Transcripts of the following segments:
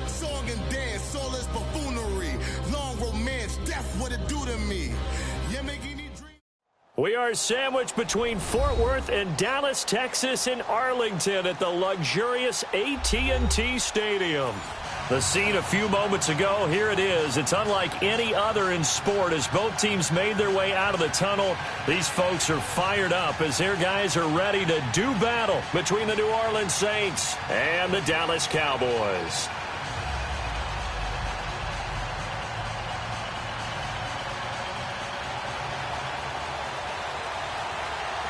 Song and dance, all is buffoonery. Long romance, death, what it do to me. Yeah, making me dream. We are sandwiched between Fort Worth and Dallas, Texas, and Arlington at the luxurious AT&T Stadium. The scene a few moments ago, here it is. It's unlike any other in sport as both teams made their way out of the tunnel. These folks are fired up as their guys are ready to do battle between the New Orleans Saints and the Dallas Cowboys.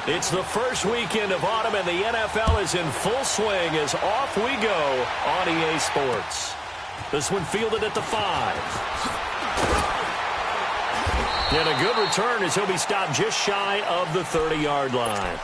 It's the first weekend of autumn, and the NFL is in full swing as off we go on EA Sports. This one fielded at the 5. And a good return as he'll be stopped just shy of the 30-yard line.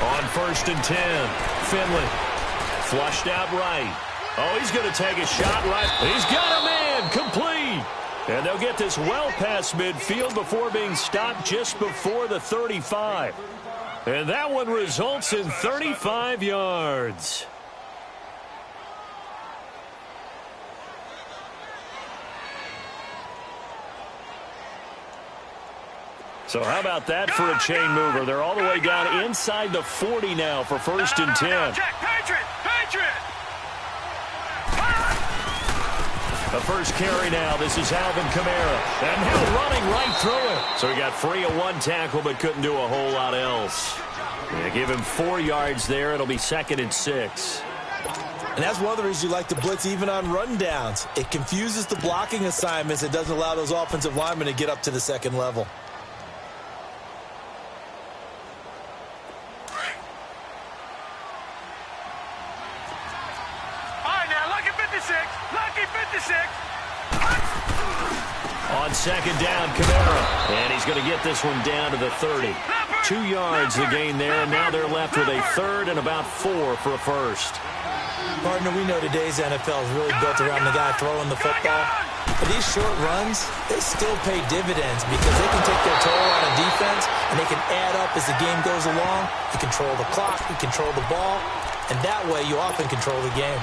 On 1st and 10, Finley flushed out right. Oh, he's going to take a shot right. He's got a man complete. And they'll get this well past midfield before being stopped just before the 35. And that one results in 35 yards. So how about that for a chain mover? They're all the way down inside the 40 now for 1st and 10. The first carry now. This is Alvin Kamara. And now running right through it. So he got free of one tackle but couldn't do a whole lot else. They give him 4 yards there. It'll be 2nd and 6. And that's one of the reasons you like to blitz even on rundowns. It confuses the blocking assignments. It doesn't allow those offensive linemen to get up to the second level. On 2nd down, Kamara. And he's going to get this one down to the 30. 2 yards the gain there, and now they're left with a 3rd and about 4 for a 1st. Partner, we know today's NFL is really built around the guy throwing the football. But these short runs, they still pay dividends because they can take their toll on a defense, and they can add up as the game goes along. You control the clock, you control the ball, and that way you often control the game.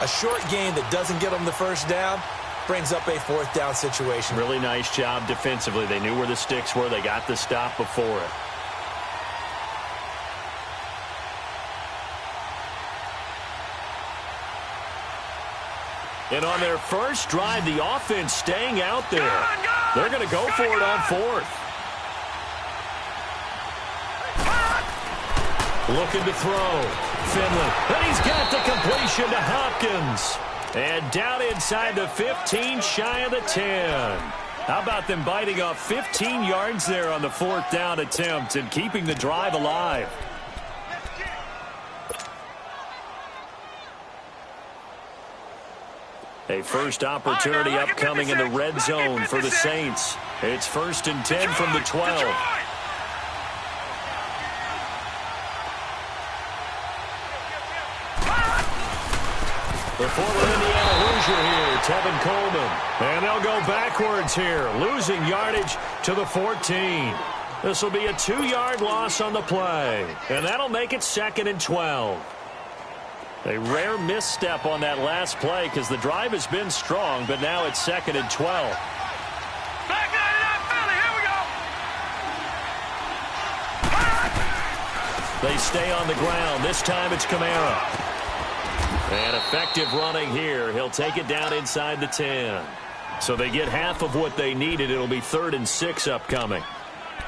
A short game that doesn't get them the 1st down brings up a 4th down situation. Really nice job defensively. They knew where the sticks were. They got the stop before it. And on their first drive, the offense staying out there. They're going to go for it on 4th. Looking to throw. Finley. And he's got the completion to Hopkins. And down inside the 15, shy of the 10. How about them biting off 15 yards there on the 4th down attempt and keeping the drive alive? A first opportunity upcoming in the red zone for the Saints. It's 1st and 10 from the 12. The former Indiana Hoosier here, Tevin Coleman. And they'll go backwards here, losing yardage to the 14. This will be a 2-yard loss on the play. And that'll make it 2nd and 12. A rare misstep on that last play because the drive has been strong, but now it's 2nd and 12. They stay on the ground. This time it's Kamara. And effective running here. He'll take it down inside the 10. So they get half of what they needed. It'll be 3rd and 6 upcoming.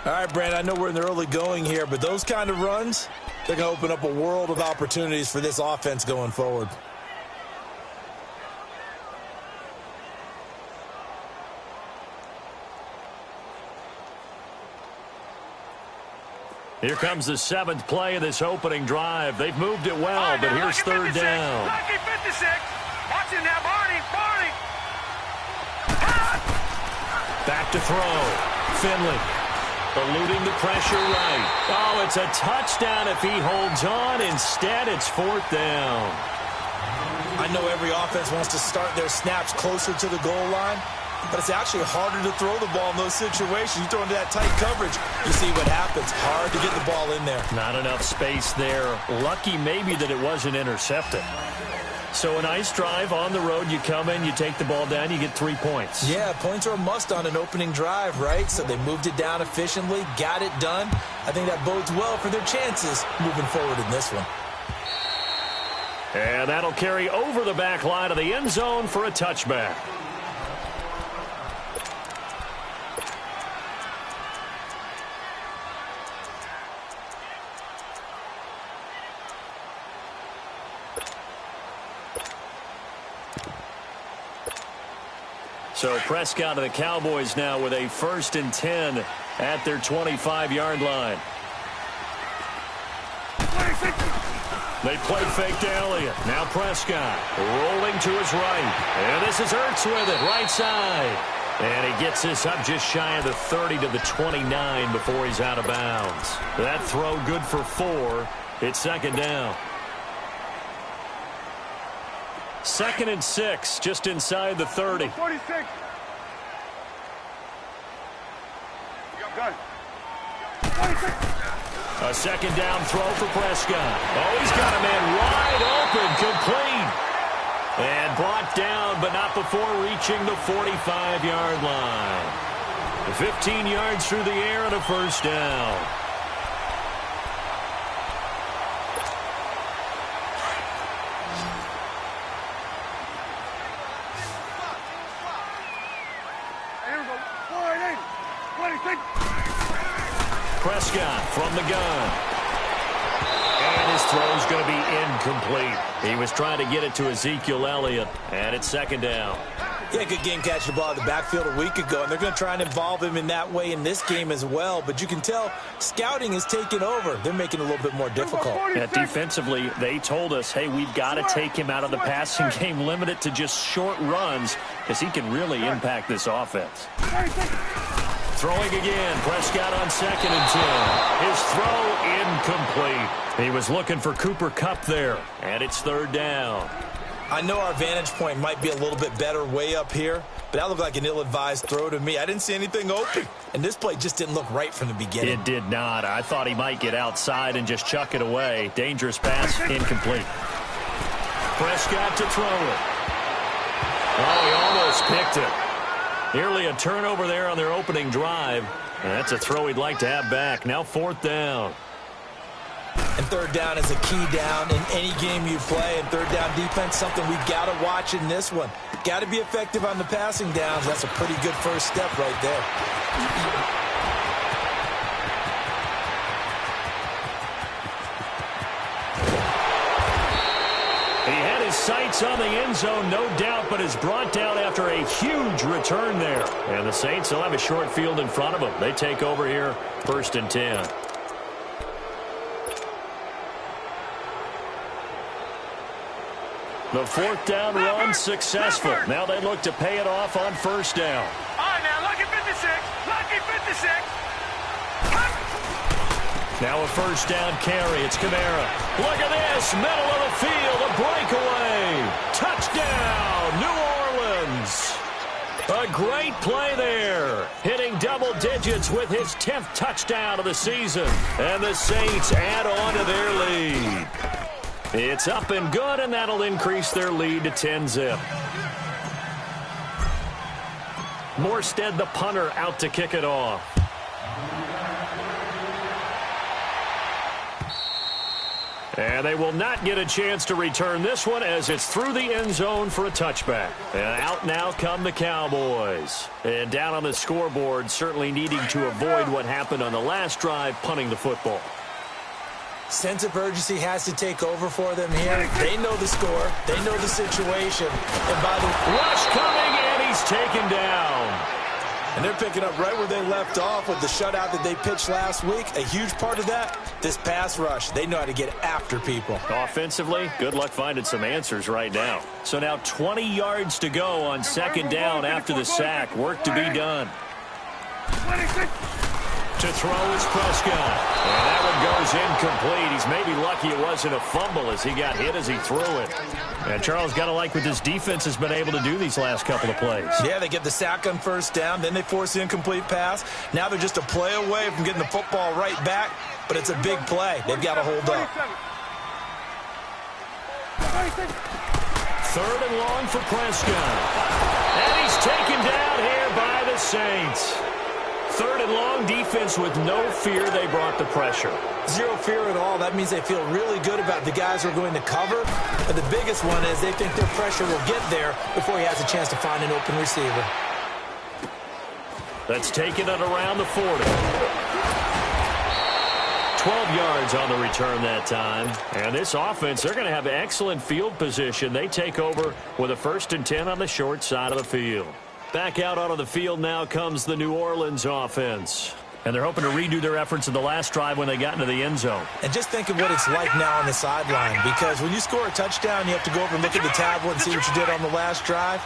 All right, Brand, I know we're in the early going here, but those kind of runs, they're going to open up a world of opportunities for this offense going forward. Here comes the 7th play of this opening drive. They've moved it well, but here's third down. Lucky 56. Watch it now, Barney. Back to throw. Finley eluding the pressure right. Oh, it's a touchdown if he holds on. Instead, it's 4th down. I know every offense wants to start their snaps closer to the goal line, but it's actually harder to throw the ball in those situations. You throw into that tight coverage, you see what happens. Hard to get the ball in there. Not enough space there. Lucky maybe that it wasn't intercepted. So a nice drive on the road. You come in, you take the ball down, you get 3 points. Yeah, points are a must on an opening drive, right? So they moved it down efficiently, got it done. I think that bodes well for their chances moving forward in this one. And that'll carry over the back line of the end zone for a touchback. So Prescott of the Cowboys now with a 1st and 10 at their 25-yard line. They play fake to Elliott. Now Prescott rolling to his right. And this is Ertz with it, right side. And he gets this up just shy of the 30 to the 29 before he's out of bounds. That throw good for 4. It's 2nd down. 2nd and 6, just inside the 30. 46. Good. 46. A 2nd down throw for Prescott. Oh, he's got a man wide open, complete. And brought down, but not before reaching the 45-yard line. 15 yards through the air and a 1st down. Prescott from the gun. And his throw's going to be incomplete. He was trying to get it to Ezekiel Elliott, and it's 2nd down. Yeah, good game catching the ball in the backfield a week ago, and they're going to try and involve him in that way in this game as well. But you can tell scouting is taking over. They're making it a little bit more difficult. Yeah, defensively, they told us, hey, we've got to take him out of the passing game, limit it to just short runs, because he can really impact this offense. Throwing again, Prescott on 2nd and 10. His throw incomplete. He was looking for Cooper Kupp there, and it's 3rd down. I know our vantage point might be a little bit better way up here, but that looked like an ill-advised throw to me. I didn't see anything open, and this play just didn't look right from the beginning. It did not. I thought he might get outside and just chuck it away. Dangerous pass, incomplete. Prescott to throw it. Oh, he almost picked it. Nearly a turnover there on their opening drive. And that's a throw he'd like to have back. Now 4th down. And 3rd down is a key down in any game you play. And 3rd down defense, something we've got to watch in this one. Got to be effective on the passing downs. That's a pretty good first step right there. Sights on the end zone, no doubt, but is brought down after a huge return there. And the Saints will have a short field in front of them. They take over here, 1st and 10. The 4th down run successful. Now they look to pay it off on 1st down. All right, now, lucky 56. Lucky 56. Now a 1st down carry. It's Kamara. Look at this. Middle of the field. A breakaway. Touchdown, New Orleans. A great play there. Hitting double digits with his 10th touchdown of the season. And the Saints add on to their lead. It's up and good, and that'll increase their lead to 10-zip. Morstead, the punter, out to kick it off. And they will not get a chance to return this one as it's through the end zone for a touchback. And out now come the Cowboys. And down on the scoreboard, certainly needing to avoid what happened on the last drive, punting the football. Sense of urgency has to take over for them here. They know the score. They know the situation. And by the rush coming, and he's taken down. And they're picking up right where they left off with the shutout that they pitched last week. A huge part of that, this pass rush. They know how to get after people. Offensively, good luck finding some answers right now. So now 20 yards to go on second down after the sack. Work to be done. To throw is Prescott. And that one goes incomplete. He's maybe lucky it wasn't a fumble as he got hit as he threw it. And Charles, got to like what this defense has been able to do these last couple of plays. Yeah, they get the sack on first down, then they force the incomplete pass. Now they're just a play away from getting the football right back, but it's a big play. They've got to hold up. Third and long for Prescott. And he's taken down here by the Saints. Third and long, defense with no fear. They brought the pressure. Zero fear at all. That means they feel really good about the guys who are going to cover. But the biggest one is they think their pressure will get there before he has a chance to find an open receiver. That's taken it around the 40. 12 yards on the return that time. And this offense, they're going to have excellent field position. They take over with a 1st and 10 on the short side of the field. Back out onto the field now comes the New Orleans offense. And they're hoping to redo their efforts in the last drive when they got into the end zone. And just think of what it's like now on the sideline, because when you score a touchdown, you have to go over and look at the tablet and see what you did on the last drive.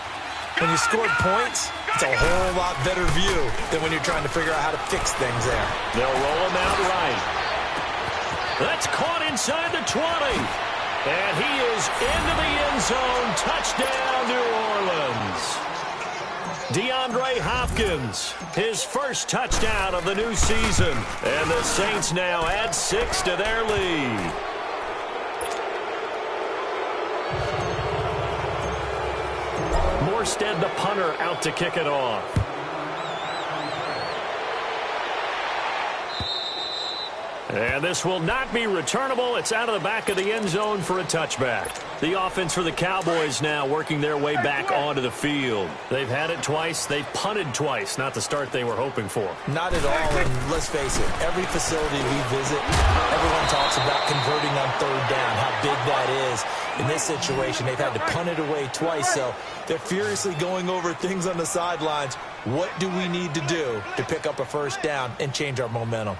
When you scored points, it's a whole lot better view than when you're trying to figure out how to fix things there. They'll roll him out right. That's caught inside the 20. And he is into the end zone. Touchdown, New Orleans. DeAndre Hopkins, his first touchdown of the new season. And the Saints now add 6 to their lead. Morstead, the punter, out to kick it off. And this will not be returnable. It's out of the back of the end zone for a touchback. The offense for the Cowboys now working their way back onto the field. They've had it twice. They've punted twice. Not the start they were hoping for. Not at all. And let's face it, every facility we visit, everyone talks about converting on third down, how big that is. In this situation, they've had to punt it away twice, so they're furiously going over things on the sidelines. What do we need to do to pick up a first down and change our momentum?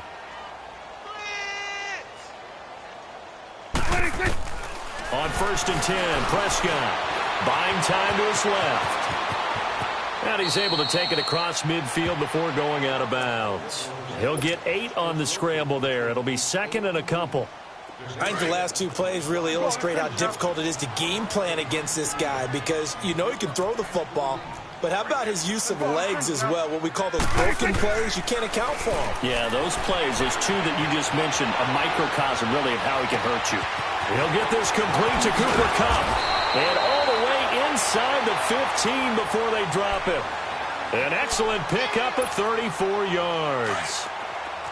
On 1st and 10, Prescott buying time to his left. And he's able to take it across midfield before going out of bounds. He'll get 8 on the scramble there. It'll be 2nd and a couple. I think the last 2 plays really illustrate how difficult it is to game plan against this guy, because you know he can throw the football, but how about his use of legs as well? What we call those broken plays, you can't account for them. Yeah, those plays, those 2 that you just mentioned, a microcosm really of how he can hurt you. He'll get this complete to Cooper Kupp. And all the way inside the 15 before they drop him. An excellent pickup of 34 yards.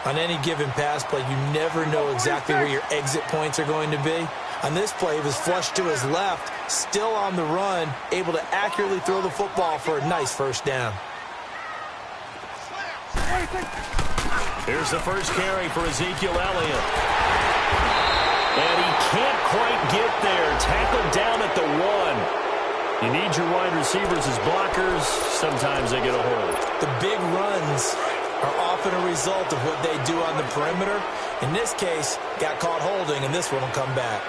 On any given pass play, you never know exactly where your exit points are going to be. On this play, he was flushed to his left, still on the run, able to accurately throw the football for a nice first down. Here's the first carry for Ezekiel Elliott. And he can't quite get there. Tackled down at the 1. You need your wide receivers as blockers. Sometimes they get a hold. The big runs are often a result of what they do on the perimeter. In this case, got caught holding, and this one will come back.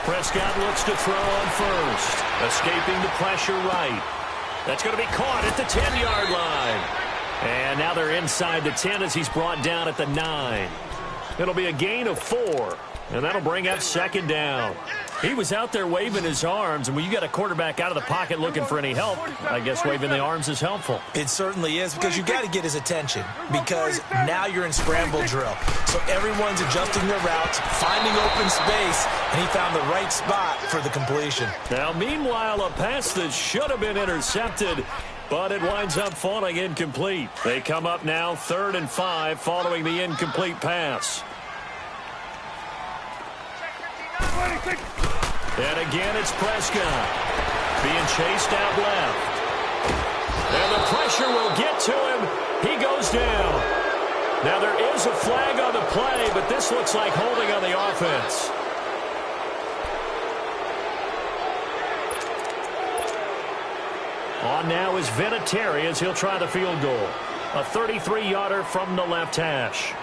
Prescott looks to throw on first. Escaping the pressure right. That's going to be caught at the 10-yard line. And now they're inside the 10 as he's brought down at the 9. It'll be a gain of 4. And that'll bring up 2nd down. He was out there waving his arms, and when you got a quarterback out of the pocket looking for any help, I guess waving the arms is helpful. It certainly is, because you got to get his attention, because now you're in scramble drill. So everyone's adjusting their routes, finding open space, and he found the right spot for the completion. Now, meanwhile, a pass that should have been intercepted, but it winds up falling incomplete. They come up now 3rd and 5 following the incomplete pass. And again, it's Prescott being chased out left. And the pressure will get to him. He goes down. Now, there is a flag on the play, but this looks like holding on the offense. On now is Vinatieri as he'll try the field goal. A 33-yarder from the left hash.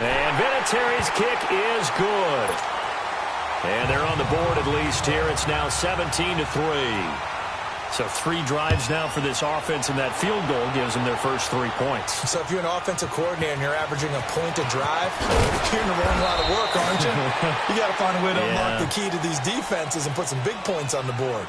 And Vinatieri's kick is good. And they're on the board at least here. It's now 17-3. So 3 drives now for this offense, and that field goal gives them their first 3 points. So if you're an offensive coordinator and you're averaging a point a drive, you're in the wrong line of work, aren't you? You got to find a way to unlock the key to these defenses and put some big points on the board.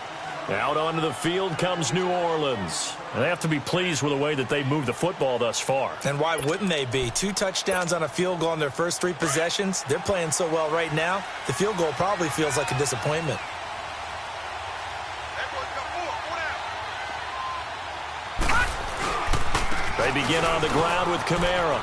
Out onto the field comes New Orleans. They have to be pleased with the way that they moved the football thus far. And why wouldn't they be? 2 touchdowns on a field goal in their first 3 possessions. They're playing so well right now, the field goal probably feels like a disappointment. They begin on the ground with Kamara.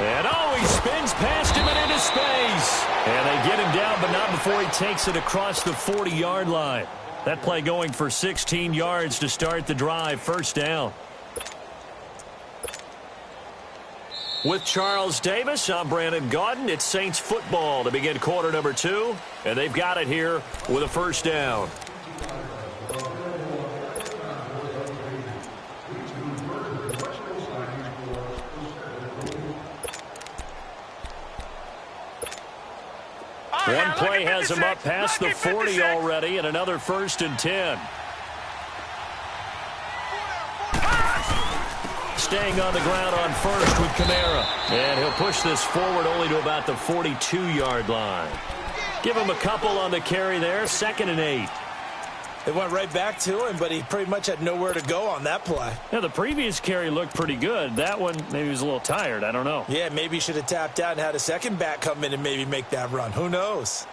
And he spins past him and into space. And they get him down, but not before he takes it across the 40-yard line. That play going for 16 yards to start the drive. First down. With Charles Davis, I'm Brandon Gaudin. It's Saints football to begin quarter number 2. And they've got it here with a first down. One play has him up past the 40 already, and another 1st and 10. Staying on the ground on first with Kamara. And he'll push this forward only to about the 42-yard line. Give him a couple on the carry there, 2nd and 8. They went right back to him, but he pretty much had nowhere to go on that play. Yeah, the previous carry looked pretty good. That one, maybe he was a little tired. I don't know. Yeah, maybe he should have tapped out and had a second back come in and maybe make that run. Who knows?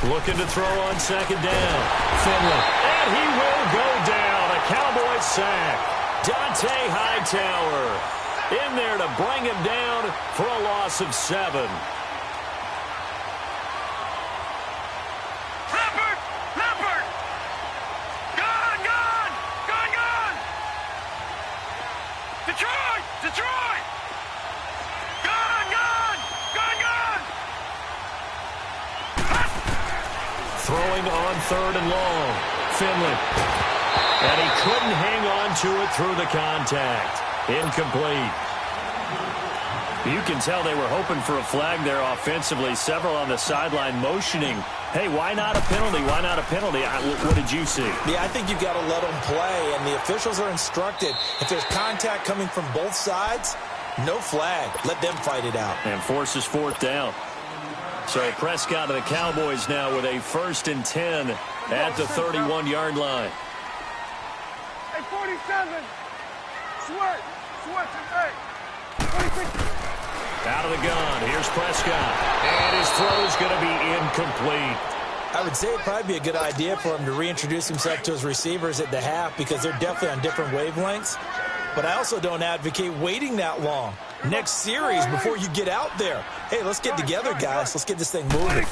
Looking to throw on 2nd down. Finley. And he will go down. A Cowboys sack. Dante Hightower in there to bring him down for a loss of 7. Leopard! Gone! Detroit! Gone! Throwing on 3rd and long. Finley. And he couldn't hang on to it through the contact. Incomplete. You can tell they were hoping for a flag there offensively. Several on the sideline motioning. Hey, why not a penalty? Why not a penalty? What did you see? Yeah, I think you've got to let them play, and the officials are instructed. If there's contact coming from both sides, no flag. Let them fight it out. And forces 4th down. So Prescott and the Cowboys now with a 1st and 10 at the 31-yard line. Hey, 47. Switch, hey. 46. Out of the gun. Here's Prescott. And his throw's going to be incomplete. I would say it'd probably be a good idea for him to reintroduce himself to his receivers at the half because they're definitely on different wavelengths. But I also don't advocate waiting that long. Next series before you get out there. Hey, let's get together, guys. Let's get this thing moving.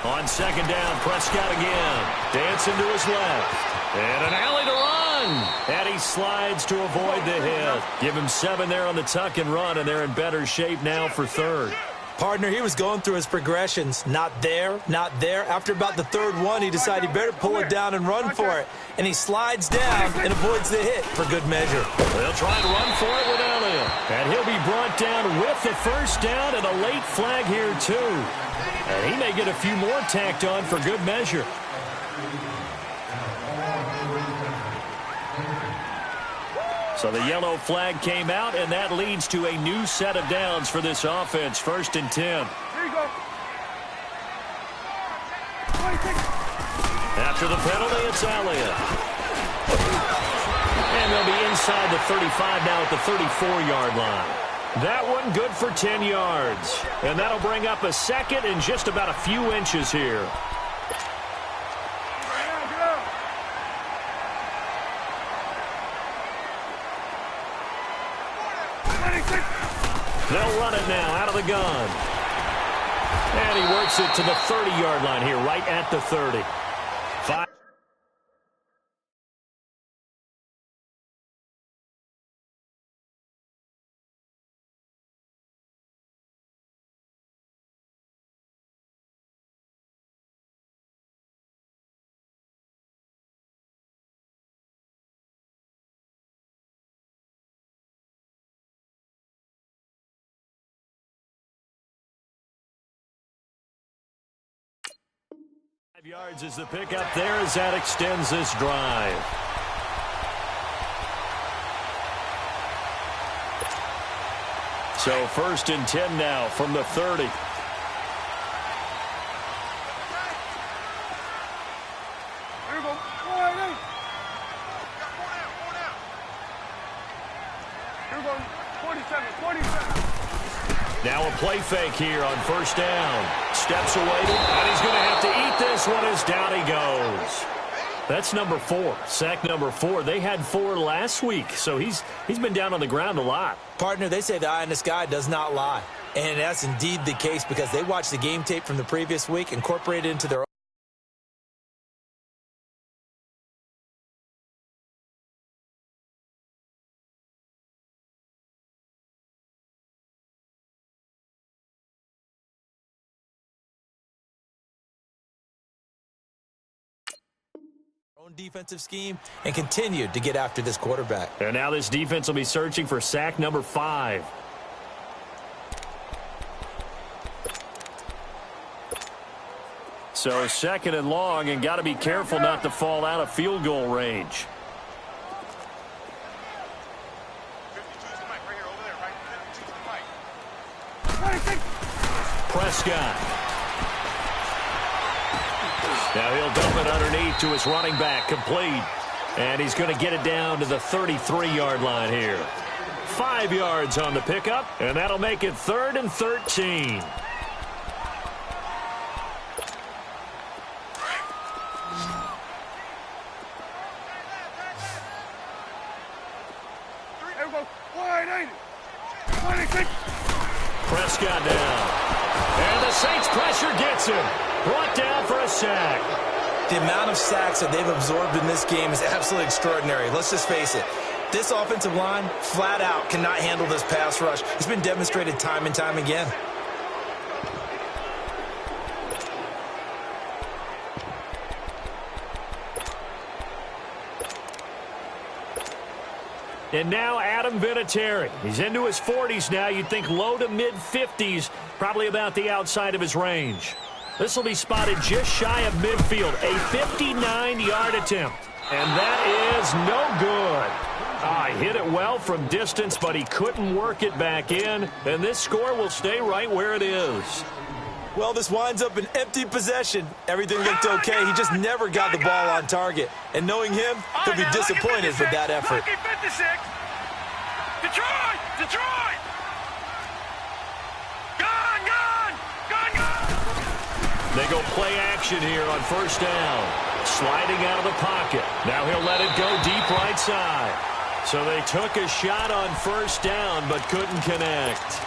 On 2nd down, Prescott again. Dancing to his left. And an alley to run. And he slides to avoid the hit. Give him 7 there on the tuck and run, and they're in better shape now for 3rd. Partner, he was going through his progressions. Not there, not there. After about the 3rd one, he decided he better pull it down and run for it. And he slides down and avoids the hit for good measure. They'll try and run for it with Elliott. And he'll be brought down with the 1st down and a late flag here, too. And he may get a few more tacked on for good measure. So the yellow flag came out, and that leads to a new set of downs for this offense. 1st and 10. Here you go. 26. After the penalty, it's Elliott. And they'll be inside the 35 now at the 34-yard line. That one good for 10 yards. And that'll bring up a 2nd and just about a few inches here. They'll run it now out of the gun. And he works it to the 30-yard line here, right at the 30. 5 yards is the pickup there as that extends this drive. So 1st and 10 now from the 30. Here we go. 4-8. Here we go. 47. Now a play fake here on 1st down. Steps away, and he's going to have to eat this one as down he goes. That's number 4, sack number 4. They had 4 last week, so he's been down on the ground a lot. Partner, they say the eye in the sky does not lie. And that's indeed the case because they watched the game tape from the previous week, incorporated it into their own defensive scheme and continued to get after this quarterback. And now this defense will be searching for sack number 5. So 2nd and long, and got to be careful not to fall out of field goal range. Prescott. Now he'll dump it underneath to his running back, complete. And he's going to get it down to the 33-yard line here. 5 yards on the pickup, and that'll make it 3rd and 13. Prescott down. And the Saints pressure gets him. Brought down for a sack. The amount of sacks that they've absorbed in this game is absolutely extraordinary. Let's just face it. This offensive line, flat out, cannot handle this pass rush. It's been demonstrated time and time again. And now Adam Vinatieri. He's into his 40s now. You'd think low to mid-50s, probably about the outside of his range. This will be spotted just shy of midfield. A 59-yard attempt. And that is no good. He hit it well from distance, but he couldn't work it back in. And this score will stay right where it is. Well, this winds up an empty possession. Everything looked okay. He just never got the ball on target. And knowing him, he'll be disappointed with that effort. Detroit! They go play action here on 1st down. Sliding out of the pocket. Now he'll let it go deep right side. So they took a shot on 1st down, but couldn't connect.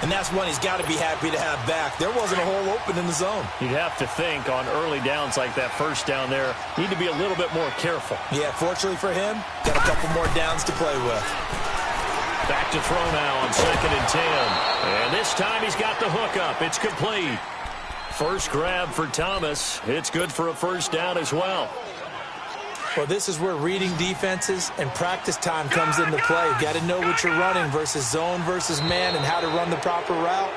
And that's one he's got to be happy to have back. There wasn't a hole open in the zone. You'd have to think on early downs like that 1st down there, need to be a little bit more careful. Yeah, fortunately for him, got a couple more downs to play with. Back to throw now on 2nd and 10. And this time he's got the hook up. It's complete. First grab for Thomas. It's good for a 1st down as well. Well, this is where reading defenses and practice time comes into play. You've got to know what you're running versus zone versus man and how to run the proper route.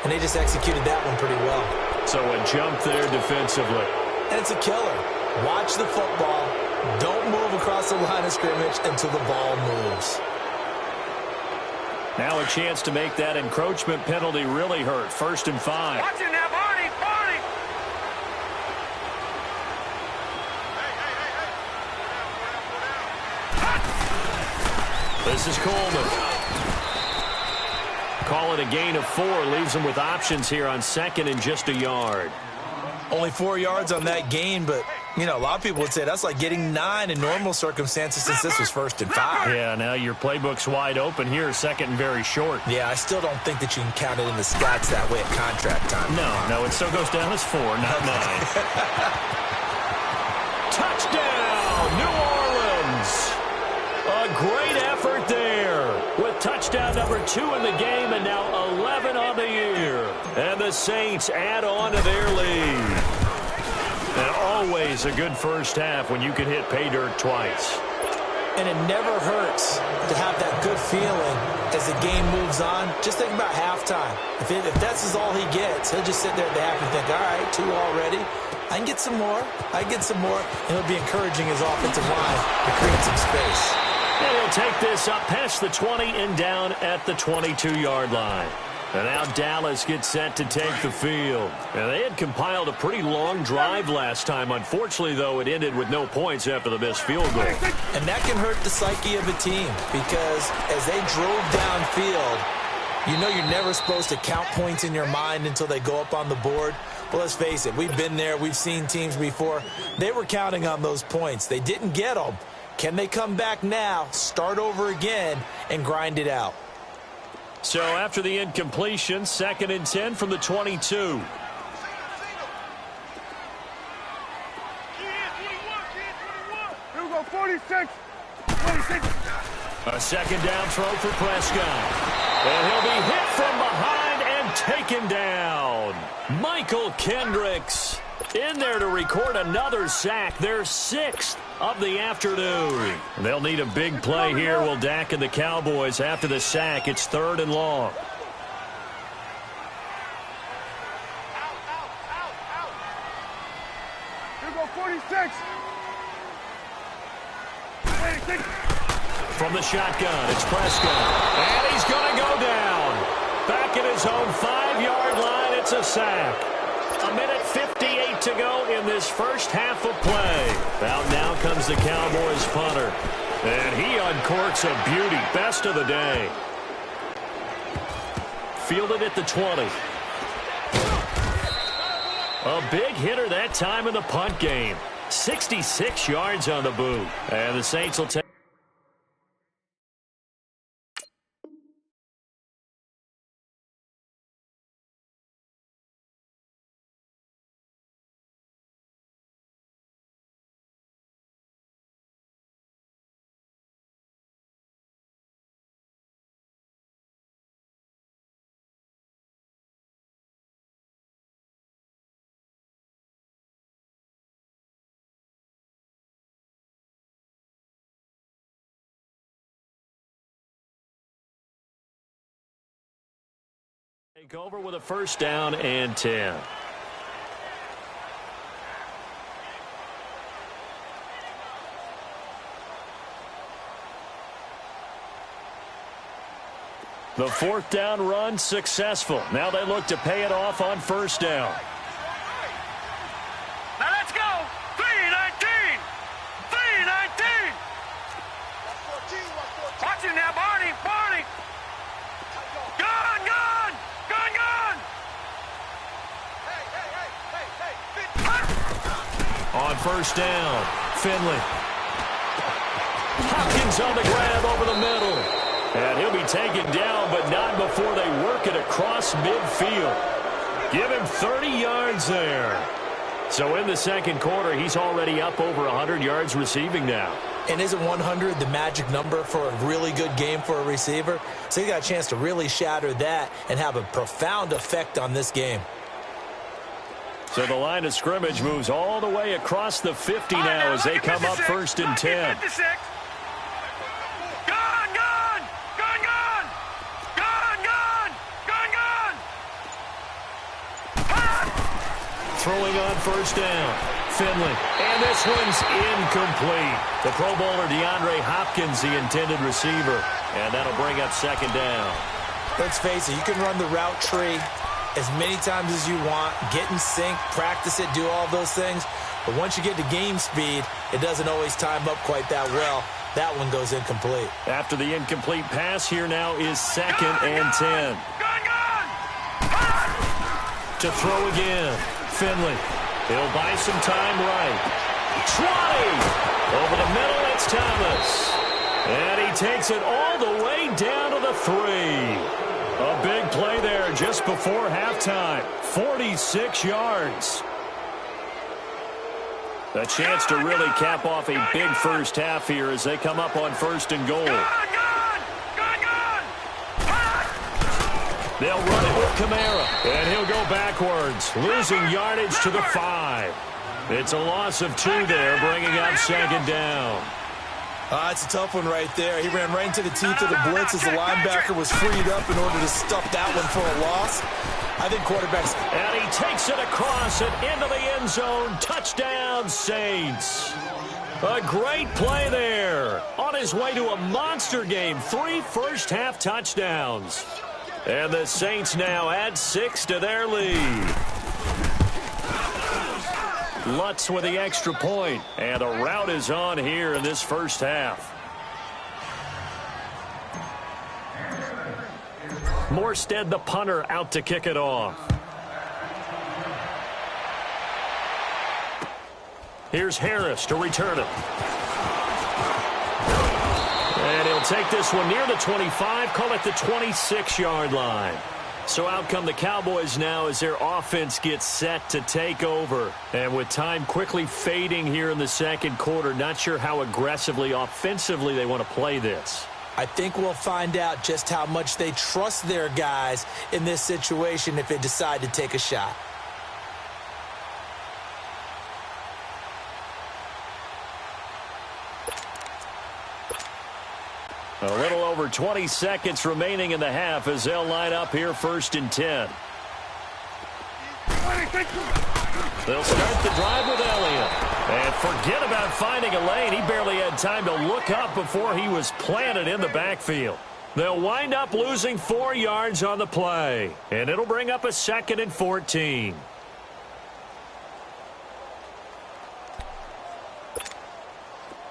And they just executed that one pretty well. So a jump there defensively. And it's a killer. Watch the football. Don't move across the line of scrimmage until the ball moves. Now a chance to make that encroachment penalty really hurt. 1st and 5. Watch it now, Barney! This is Coleman. Call it a gain of 4. Leaves him with options here on 2nd and just a yard. Only 4 yards on that gain, but You know, a lot of people would say that's like getting 9 in normal circumstances since this was 1st and 5. Yeah, now your playbook's wide open here, 2nd and very short. Yeah, I still don't think that you can count it in the stats that way at contract time. No, it still goes down as 4, not 9. Touchdown, New Orleans! A great effort there with touchdown number 2 in the game and now 11 on the year. And the Saints add on to their lead. And always a good first half when you can hit pay dirt twice. And it never hurts to have that good feeling as the game moves on. Just think about halftime. If that's all he gets, he'll just sit there at the half and think, all right, 2 already. I can get some more. And he'll be encouraging his offensive line to create some space. And he'll take this up past the 20 and down at the 22-yard line. And now Dallas gets set to take the field. And they had compiled a pretty long drive last time. Unfortunately, though, it ended with no points after the missed field goal. And that can hurt the psyche of a team because as they drove downfield, you know you're never supposed to count points in your mind until they go up on the board. Well, let's face it, we've been there. We've seen teams before. They were counting on those points. They didn't get them. Can they come back now, start over again, and grind it out? So after the incompletion, 2nd and 10 from the 22. Here we go, 46. 26. A second down throw for Prescott. And he'll be hit from behind and taken down. Michael Kendricks in there to record another sack, their 6th of the afternoon. They'll need a big play here, will Dak and the Cowboys. After the sack, it's 3rd and long. Here we go, 46. 26. From the shotgun, it's Prescott. And he's going to go down. Back at his own 5-yard line, it's a sack. 1:58 to go in this first half of play. Out now comes the Cowboys punter. And he uncorks a beauty. Best of the day. Fielded at the 20. A big hitter that time in the punt game. 66 yards on the boot. And the Saints will take. Take over with a 1st down and 10. The 4th down run successful. Now they look to pay it off on 1st down. Now let's go. 3-19. 3-19. Watch him now, Barney. Barney. Gun, gun. Gun, gun. On 1st down, Finley. Hopkins on the grab over the middle. And he'll be taken down, but not before they work it across midfield. Give him 30 yards there. So in the 2nd quarter, he's already up over 100 yards receiving now. And isn't 100 the magic number for a really good game for a receiver? So he got a chance to really shatter that and have a profound effect on this game. So the line of scrimmage moves all the way across the 50 now as they come up 1st and 10. Gun, gun. Gun, gun. Gun, gun. Gun, gun. Throwing on 1st down, Finley. And this one's incomplete. The Pro Bowler DeAndre Hopkins, the intended receiver. And that'll bring up 2nd down. Let's face it, you can run the route tree as many times as you want, get in sync, practice it, do all those things. But once you get to game speed, it doesn't always time up quite that well. That one goes incomplete. After the incomplete pass, here now is 2nd and 10. To throw again, Finley. He'll buy some time right. Over the middle, it's Thomas. And he takes it all the way down to the 3. A big play there just before halftime. 46 yards. A chance to really cap off a big first half here as they come up on 1st and goal. They'll run it with Kamara, and he'll go backwards, losing yardage to the 5. It's a loss of 2 there, bringing up 2nd down. It's a tough one right there. He ran right into the teeth of the blitz as the linebacker was freed up in order to stuff that one for a loss. I think quarterbacks... And he takes it across and into the end zone. Touchdown, Saints. A great play there. On his way to a monster game. 3 first-half touchdowns. And the Saints now add 6 to their lead. Lutz with the extra point. And a rout is on here in this first half. Morstead, the punter, out to kick it off. Here's Harris to return it. And he'll take this one near the 25, call it the 26-yard line. So out come the Cowboys now as their offense gets set to take over. And with time quickly fading here in the second quarter, not sure how aggressively, offensively they want to play this. I think we'll find out just how much they trust their guys in this situation if they decide to take a shot. A little over 20 seconds remaining in the half as they'll line up here 1st and 10. They'll start the drive with Elliott. And forget about finding a lane. He barely had time to look up before he was planted in the backfield. They'll wind up losing 4 yards on the play. And it'll bring up a 2nd and 14.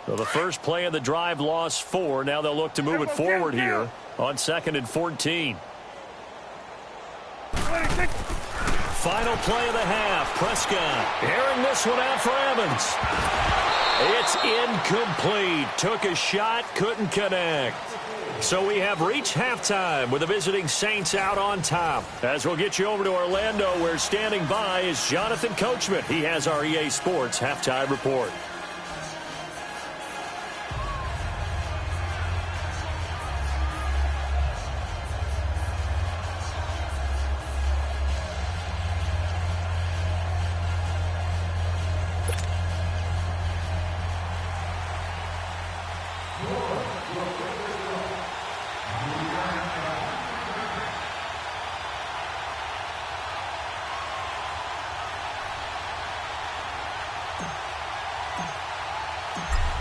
So the first play of the drive lost 4. Now they'll look to move it forward here on 2nd and 14. Final play of the half. Prescott airing this one out for Evans. It's incomplete. Took a shot, couldn't connect. So we have reached halftime with the visiting Saints out on top. As we'll get you over to Orlando, where standing by is Jonathan Coachman. He has our EA Sports halftime report.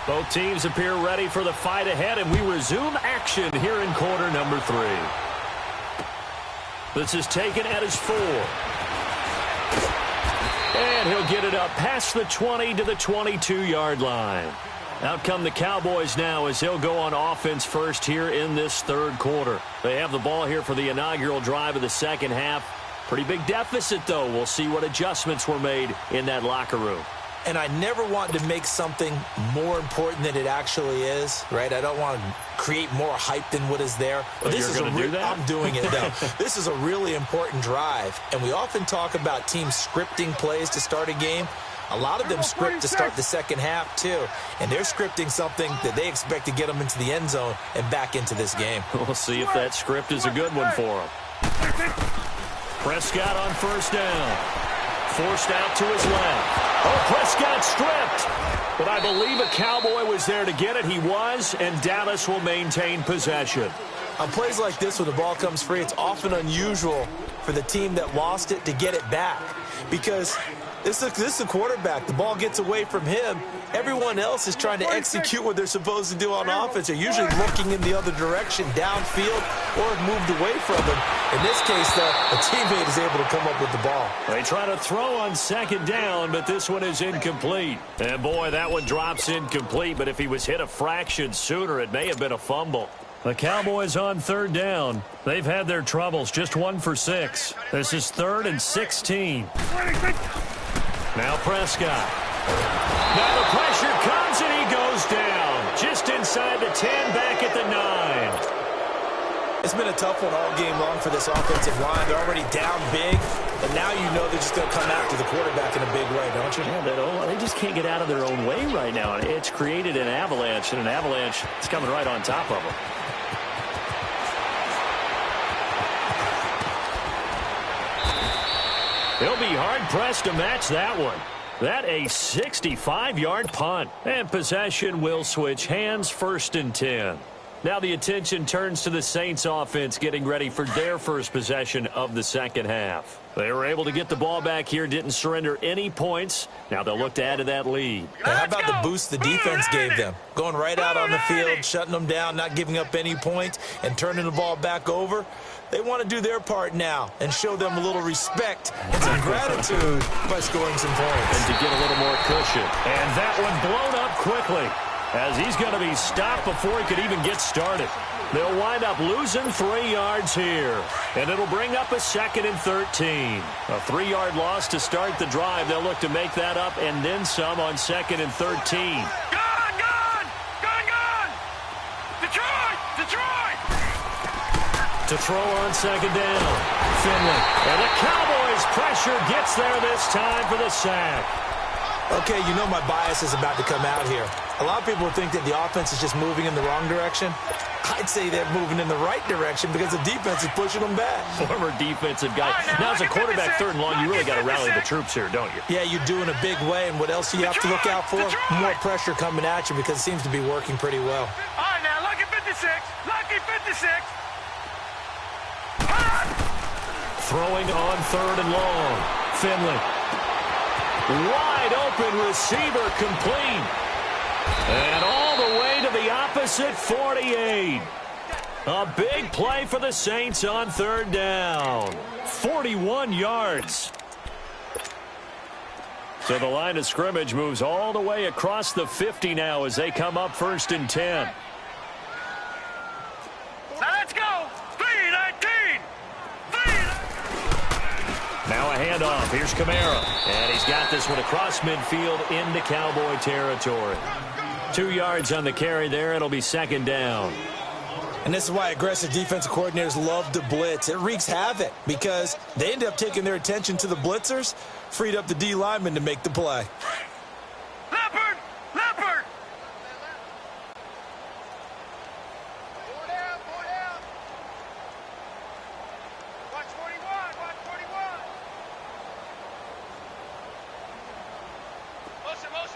Both teams appear ready for the fight ahead, and we resume action here in quarter number 3. This is taken at his 4. And he'll get it up past the 20 to the 22-yard line. Out come the Cowboys now as they'll go on offense first here in this third quarter. They have the ball here for the inaugural drive of the second half. Pretty big deficit, though. We'll see what adjustments were made in that locker room. And I never want to make something more important than it actually is, right? I don't want to create more hype than what is there. But this is do that? I'm doing it, though. This is a really important drive. And we often talk about teams scripting plays to start a game. A lot of them script to start the second half, too. And they're scripting something that they expect to get them into the end zone and back into this game. We'll see if that script is a good one for them. Prescott on first down. Forced out to his left. Oh, Prescott stripped. But I believe a Cowboy was there to get it. He was, and Dallas will maintain possession. On plays like this, when the ball comes free, it's often unusual for the team that lost it to get it back. Because this is a quarterback. The ball gets away from him. Everyone else is trying to execute what they're supposed to do on offense. They're usually looking in the other direction, downfield, or have moved away from him. In this case, though, a teammate is able to come up with the ball. They try to throw on second down, but this one is incomplete. And, boy, that one drops incomplete, but if he was hit a fraction sooner, it may have been a fumble. The Cowboys on third down. They've had their troubles, just 1 for 6. This is 3rd and 16. Now Prescott. Now the pressure. It's been a tough one all game long for this offensive line. They're already down big, but now you know they're just going to come after the quarterback in a big way, don't you? Yeah, they just can't get out of their own way right now. It's created an avalanche, and an avalanche is coming right on top of them. He'll be hard-pressed to match that one. That a 65-yard punt. And possession will switch hands, 1st and 10. Now the attention turns to the Saints offense getting ready for their first possession of the second half. They were able to get the ball back here, didn't surrender any points. Now they'll look to add to that lead. How about the boost the defense gave them? Going right out on the field, shutting them down, not giving up any points, and turning the ball back over. They want to do their part now and show them a little respect and some gratitude by scoring some points. And to get a little more cushion. And that one blown up quickly, as he's going to be stopped before he could even get started. They'll wind up losing 3 yards here. And it'll bring up a 2nd and 13. A 3-yard loss to start the drive. They'll look to make that up and then some on 2nd and 13. Gone! Detroit! To throw on 2nd down. Finley. And the Cowboys' pressure gets there this time for the sack. Okay, you know my bias is about to come out here. A lot of people think that the offense is just moving in the wrong direction. I'd say they're moving in the right direction because the defense is pushing them back. Former defensive guy. Now, as a quarterback, 3rd and long, you really got to rally the troops here, don't you? Yeah, you do in a big way. And what else do you have to look out for? More pressure coming at you because it seems to be working pretty well. All right, now, lucky 56. Lucky 56. Throwing on 3rd and long. Finley. Wide open receiver complete. And all the way to the opposite 48. A big play for the Saints on 3rd down. 41 yards. So the line of scrimmage moves all the way across the 50 now as they come up 1st and 10. Now let's go. 3-19. Now a handoff. Here's Kamara. And he's got this one across midfield into Cowboy territory. 2 yards on the carry there. It'll be 2nd down. And this is why aggressive defensive coordinators love to blitz. It wreaks havoc because they end up taking their attention to the blitzers, freed up the D lineman to make the play. Leopard! Watch 41.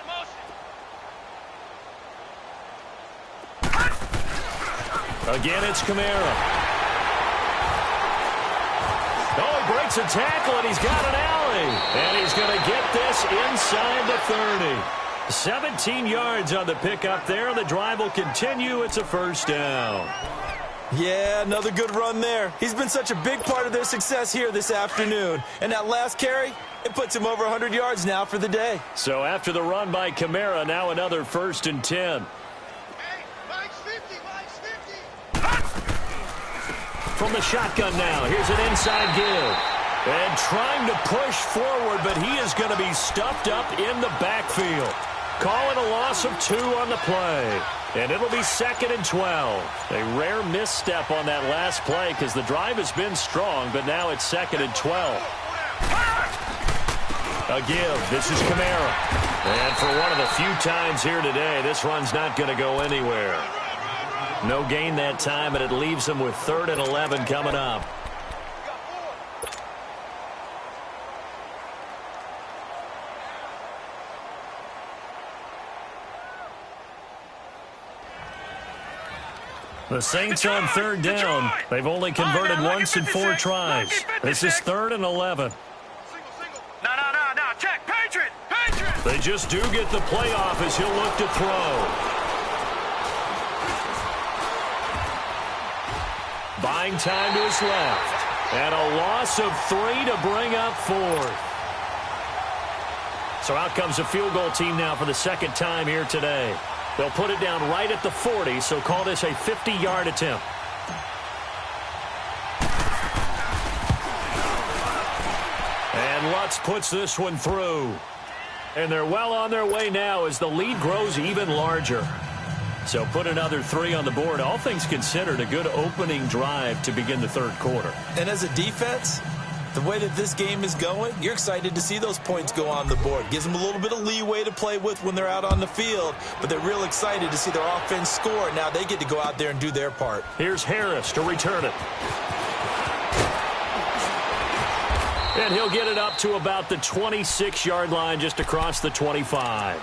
Motion. Again, it's Kamara. Oh, he breaks a tackle, and he's got an alley. And he's going to get this inside the 30. 17 yards on the pickup there. The drive will continue. It's a 1st down. Yeah, another good run there. He's been such a big part of their success here this afternoon. And that last carry, it puts him over 100 yards now for the day. So after the run by Kamara, now another 1st and 10. From the shotgun now, here's an inside give. And trying to push forward, but he is going to be stuffed up in the backfield. Calling a loss of 2 on the play. And it'll be 2nd and 12. A rare misstep on that last play because the drive has been strong, but now it's 2nd and 12. A give. This is Kamara. And for one of the few times here today, this run's not going to go anywhere. No gain that time, and it leaves them with 3rd and 11 coming up. The Saints on 3rd down. They've only converted once in 4 tries. This is 3rd and 11. No. Check. Patriot. They just do get the playoff as he'll look to throw. Buying time to his left. And a loss of 3 to bring up 4th. So out comes a field goal team now for the 2nd time here today. They'll put it down right at the 40, so call this a 50-yard attempt. And Lutz puts this one through. And they're well on their way now as the lead grows even larger. So put another 3 on the board. All things considered, a good opening drive to begin the third quarter. And as a defense, the way that this game is going, you're excited to see those points go on the board. Gives them a little bit of leeway to play with when they're out on the field, but they're real excited to see their offense score. Now they get to go out there and do their part. Here's Harris to return it. And he'll get it up to about the 26-yard line, just across the 25.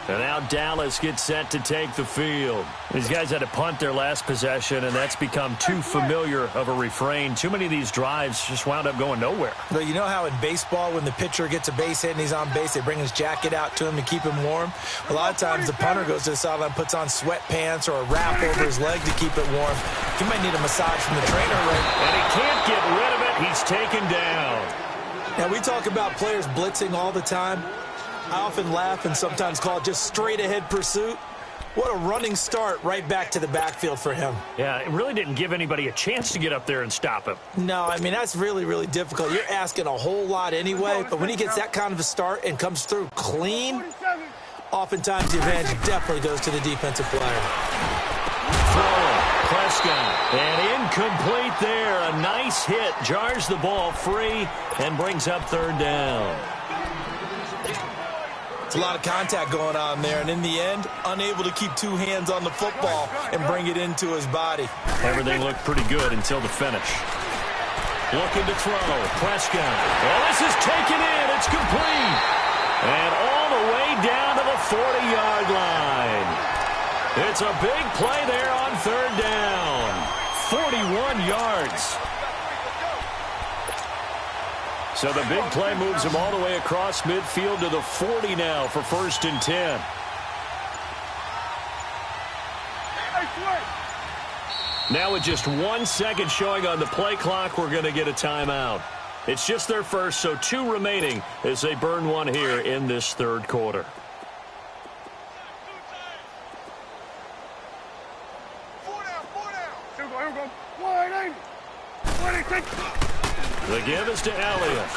And now Dallas gets set to take the field. These guys had to punt their last possession, and that's become too familiar of a refrain. Too many of these drives just wound up going nowhere. Well, you know how in baseball, when the pitcher gets a base hit and he's on base, they bring his jacket out to him to keep him warm? A lot of times the punter goes to the sideline, puts on sweatpants or a wrap over his leg to keep it warm. He might need a massage from the trainer, right? And he can't get rid of it. He's taken down. Now, we talk about players blitzing all the time. I often laugh and sometimes call it just straight-ahead pursuit. What a running start right back to the backfield for him. Yeah, it really didn't give anybody a chance to get up there and stop him. No, I mean, that's really, really difficult. You're asking a whole lot anyway, but when he gets that kind of a start and comes through clean, oftentimes the advantage definitely goes to the defensive player. Throwing, Prescott, and incomplete there. A nice hit, jars the ball free, and brings up third down. It's a lot of contact going on there, and in the end, unable to keep two hands on the football and bring it into his body. Everything looked pretty good until the finish. Looking to throw, Prescott. Well, this is taken in. It's complete. And all the way down to the 40-yard line. It's a big play there on third down. 41 yards. So the big play moves him all the way across midfield to the 40 now for 1st and 10. Now with just 1 second showing on the play clock, we're going to get a timeout. It's just their first, so 2 remaining as they burn one here in this third quarter. The give is to Elliott.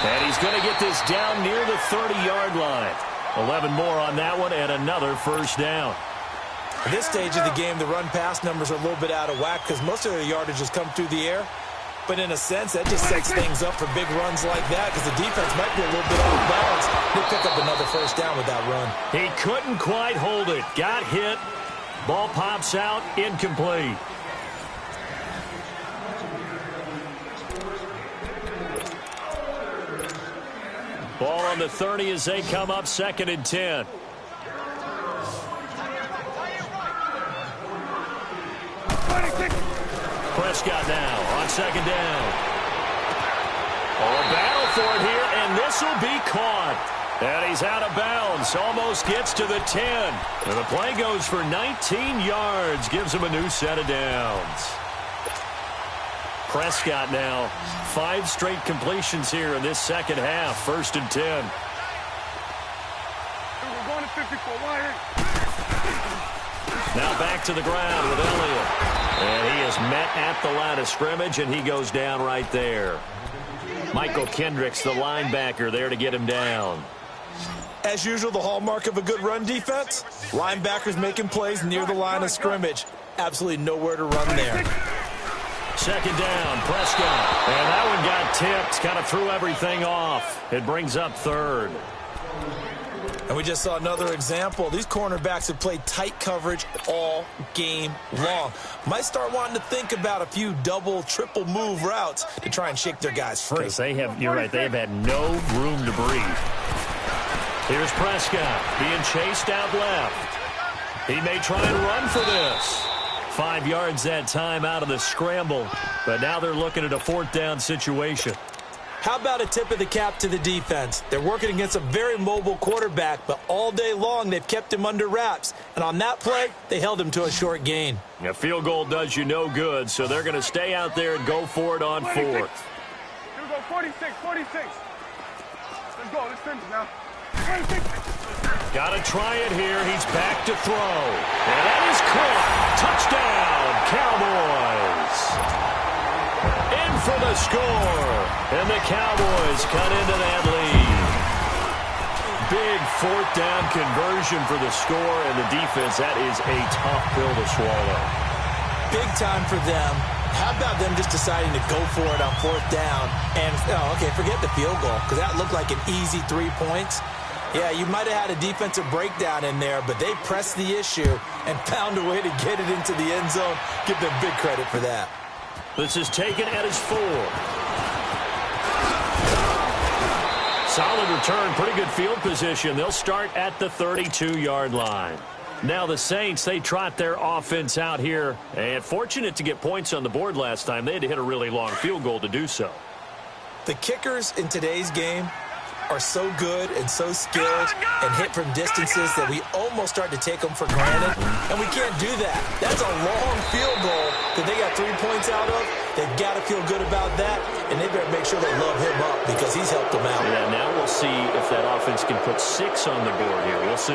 And he's going to get this down near the 30-yard line. 11 more on that one and another first down. At this stage of the game, the run-pass numbers are a little bit out of whack because most of their yardage has come through the air. But in a sense, that just sets things up for big runs like that because the defense might be a little bit off balance. They pick up another first down with that run. He couldn't quite hold it. Got hit. Ball pops out, incomplete. Ball on the 30 as they come up 2nd and 10. Prescott now on 2nd down. Oh, a battle for it here, and this will be caught. And he's out of bounds, almost gets to the 10. And the play goes for 19 yards, gives him a new set of downs. Prescott now, 5 straight completions here in this second half, 1st and 10. Now back to the ground with Elliott. And he is met at the line of scrimmage, and he goes down right there. Michael Kendricks, the linebacker, there to get him down. As usual, the hallmark of a good run defense, linebackers making plays near the line of scrimmage. Absolutely nowhere to run there. 2nd down, Prescott. And that one got tipped, kind of threw everything off. It brings up 3rd. And we just saw another example. These cornerbacks have played tight coverage all game long. Might start wanting to think about a few double, triple move routes to try and shake their guys free. Because they have, you're right, they have had no room to breathe. Here's Prescott being chased out left. He may try and run for this. 5 yards that time out of the scramble, but now they're looking at a 4th down situation. How about a tip of the cap to the defense? They're working against a very mobile quarterback, but all day long they've kept him under wraps. And on that play, they held him to a short gain. A field goal does you no good, so they're going to stay out there and go for it on 4th. Here we go, 46. Let's go, let's finish now. 46. Got to try it here. He's back to throw. And that is caught. Touchdown, Cowboys. In for the score. And the Cowboys cut into that lead. big fourth down conversion for the score, and the defense, that is a tough pill to swallow. Big time for them. How about them just deciding to go for it on fourth down? And, okay, forget the field goal, because that looked like an easy 3 points. Yeah, you might have had a defensive breakdown in there, but they pressed the issue and found a way to get it into the end zone. Give them big credit for that. This is taken at his 4. Solid return, pretty good field position. They'll start at the 32-yard line. Now the Saints, they trot their offense out here. And fortunate to get points on the board last time. They had to hit a really long field goal to do so. The kickers in today's game are so good and so skilled and hit from distances that we almost start to take them for granted. And we can't do that. That's a long field goal that they got 3 points out of. They've got to feel good about that, and they better make sure they love him up because he's helped them out. Yeah, now we'll see if that offense can put 6 on the board here. We'll see.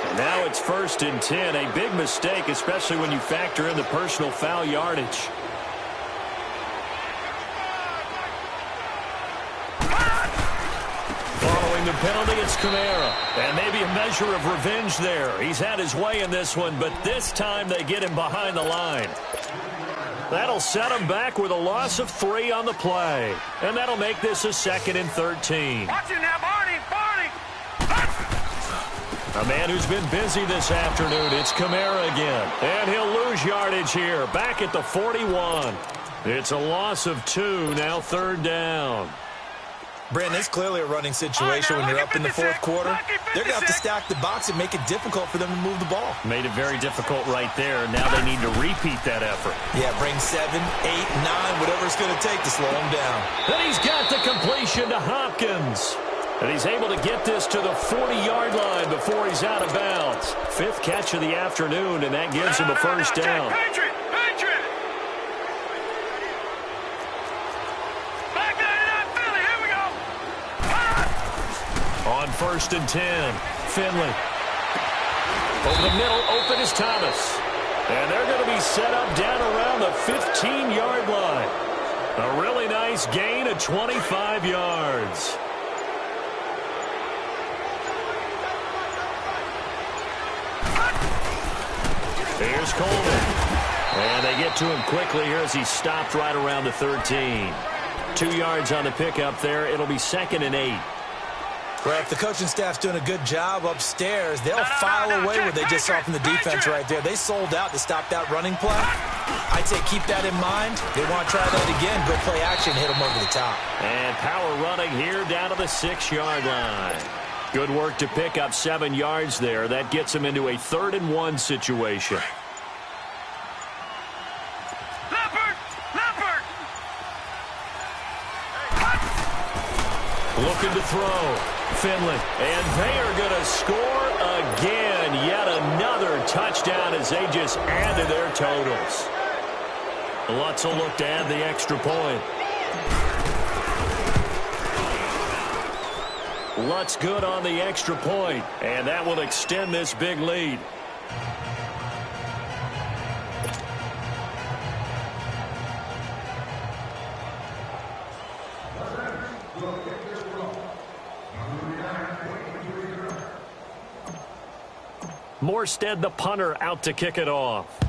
And now it's 1st and 10. A big mistake, especially when you factor in the personal foul yardage. The penalty, it's Kamara. And maybe a measure of revenge there. He's had his way in this one, but this time they get him behind the line. That'll set him back with a loss of 3 on the play. And that'll make this a 2nd and 13. Watch him now, Barney. A man who's been busy this afternoon. It's Kamara again. And he'll lose yardage here. Back at the 41. It's a loss of 2. Now 3rd down. Brandon, it's clearly a running situation when you're up in the 4th quarter. They're going to have to stack the box and make it difficult for them to move the ball. Made it very difficult right there. Now they need to repeat that effort. Yeah, bring 7, 8, 9, whatever it's going to take to slow him down. And he's got the completion to Hopkins. And he's able to get this to the 40-yard line before he's out of bounds. 5th catch of the afternoon, and that gives him a first down. Patriot! On 1st and 10, Finley. Over the middle, open is Thomas. And they're going to be set up down around the 15-yard line. A really nice gain of 25 yards. Here's Coleman. And they get to him quickly here as he stopped right around the 13. 2 yards on the pickup there. It'll be 2nd and 8. Well, if the coaching staff's doing a good job upstairs, they'll file away what they just saw from the defense right there. They sold out to stop that running play. I'd say keep that in mind. They want to try that again. Go play action, hit them over the top. And power running here down to the 6-yard line. Good work to pick up 7 yards there. That gets them into a 3rd and 1 situation. Looking to throw. Finley. And they are going to score again. Yet another touchdown as they just add to their totals. Lutz will look to add the extra point. Lutz good on the extra point. And that will extend this big lead. Morstead, the punter, out to kick it off.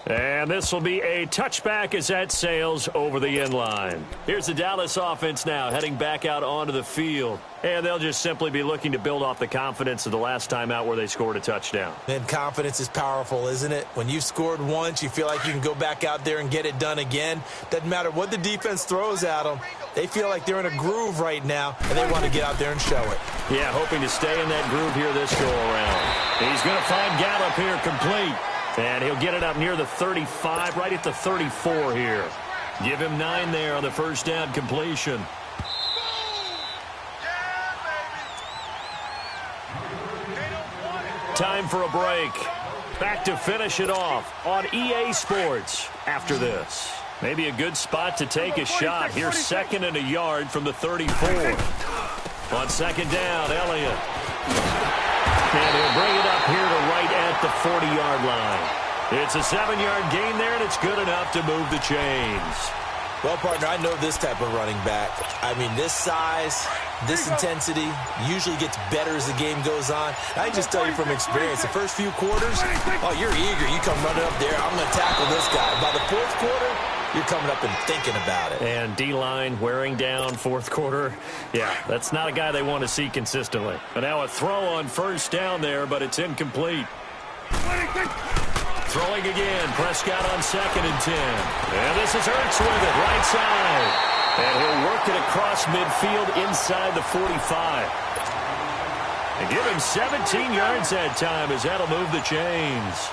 And this will be a touchback as that sails over the end line. Here's the Dallas offense now heading back out onto the field. And they'll just simply be looking to build off the confidence of the last time out where they scored a touchdown. And confidence is powerful, isn't it? When you've scored once, you feel like you can go back out there and get it done again. Doesn't matter what the defense throws at them. They feel like they're in a groove right now, and they want to get out there and show it. Yeah, hoping to stay in that groove here this go-around. He's going to find Gallup here complete. And he'll get it up near the 35, right at the 34 here. Give him 9 there on the first down completion. Time for a break. Back to finish it off on EA Sports after this. Maybe a good spot to take a shot. Here's 2nd and a yard from the 34. On 2nd down, Elliott. And he'll bring it up here to right at the 40-yard line. It's a 7-yard gain there, and it's good enough to move the chains. Well, partner, I know this type of running back. I mean, this size, this intensity usually gets better as the game goes on. I can just tell you from experience, the first few quarters, oh, you're eager. You come running up there, I'm going to tackle this guy. By the fourth quarter, you're coming up and thinking about it. And D-line wearing down fourth quarter. Yeah, that's not a guy they want to see consistently. But now a throw on first down there, but it's incomplete. Throwing again, Prescott on 2nd and 10. And this is Ertz with it, right side. And he'll work it across midfield inside the 45. And give him 17 yards that time as that'll move the chains.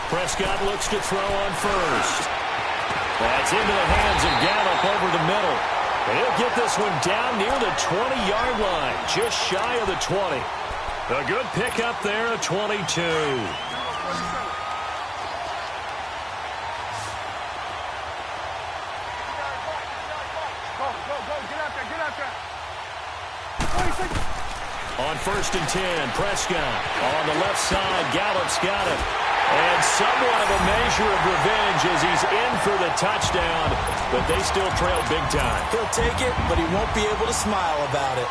Prescott looks to throw on first. That's into the hands of Gallup over the middle. And he'll get this one down near the 20-yard line, just shy of the 20. A good pickup there, a 22. On 1st and 10, Prescott on the left side. Gallup's got it. And somewhat of a measure of revenge as he's in for the touchdown, but they still trail big time. He'll take it, but he won't be able to smile about it.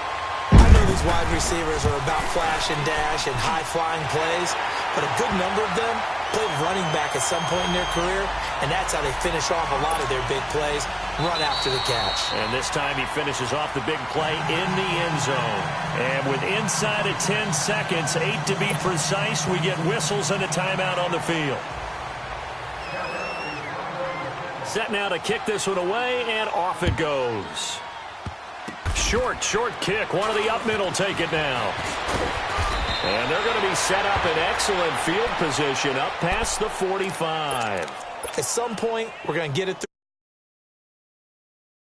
I know these wide receivers are about flash and dash and high-flying plays, but a good number of them played running back at some point in their career, and that's how they finish off a lot of their big plays, run after the catch. And this time he finishes off the big play in the end zone. And with inside of 10 seconds, 8 to be precise, we get whistles and a timeout on the field. Set now to kick this one away, and off it goes. Short kick. One of the up men will take it now. And they're going to be set up in excellent field position up past the 45. At some point, we're going to get it through.